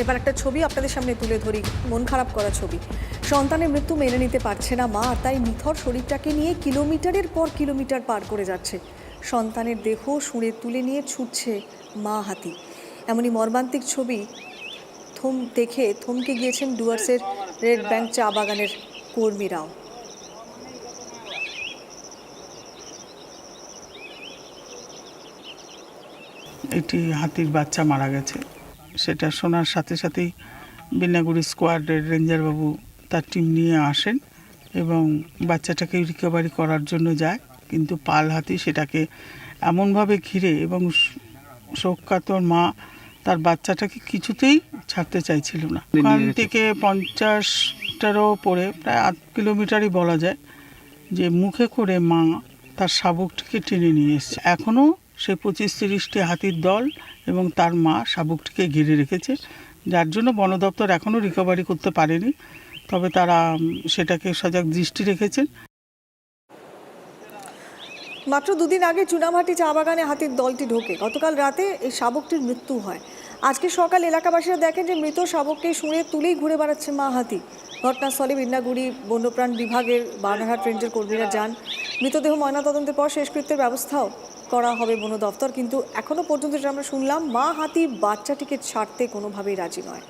এবার একটা ছবি আপনাদের সামনে তুলে ধরি, মন খারাপ করা ছবি। সন্তানের মৃত্যু মেনে নিতে পারছে না মা, তাই নিথর শরীরটাকে নিয়ে কিলোমিটারের পর কিলোমিটার পার করে যাচ্ছে। সন্তানের দেহ শুঁড়ে তুলে নিয়ে ছুটছে মা হাতি। এমনই মর্মান্তিক ছবি দেখে থমকে গিয়েছেন ডুয়ার্সের রেড ব্যাংক চা বাগানের কর্মীরাও। একটি হাতির বাচ্চা মারা গেছে, সেটা শোনার সাথে সাথেই বিনাগুড়ি স্কোয়াডের রেঞ্জারবাবু তার টিম নিয়ে আসেন এবং বাচ্চাটাকে রিকভারি করার জন্য যায়। কিন্তু পাল হাতি সেটাকে এমনভাবে ঘিরে এবং শোককাতর মা তার বাচ্চাটাকে কিছুতেই ছাড়তে চাইছিল না। ওখান থেকে 50টারও পরে প্রায় 8 কিলোমিটারই বলা যায় যে মুখে করে মা তার শাবকটিকে টেনে নিয়ে এসছে। এখনও সে 25-30টি হাতির দল এবং তার মা শাবকটিকে ঘিরে রেখেছে, যার জন্য বন দপ্তর এখনও রিকভারি করতে পারেনি। তবে তারা সেটাকে সজাগ দৃষ্টি রেখেছেন। মাত্র দুদিন আগে চুনাভাটি চা বাগানে হাতির দলটি ঢোকে। গতকাল রাতে এই শাবকটির মৃত্যু হয়। আজকে সকাল এলাকাবাসীরা দেখেন যে মৃত শাবককে শুঁড়ে তুলেই ঘুরে বেড়াচ্ছে মা হাতি। ঘটনাস্থলে বিন্নাগুড়ি বন্যপ্রাণ বিভাগের বানারহাট রেঞ্জের কর্মীরা যান। মৃতদেহ ময়নাতদন্তের পর শেষকৃত্যের ব্যবস্থাও করা হবে বন দপ্তর। কিন্তু এখনো পর্যন্ত যেটা আমরা শুনলাম, মা হাতি বাচ্চাটিকে ছাড়তে কোনোভাবেই রাজি নয়।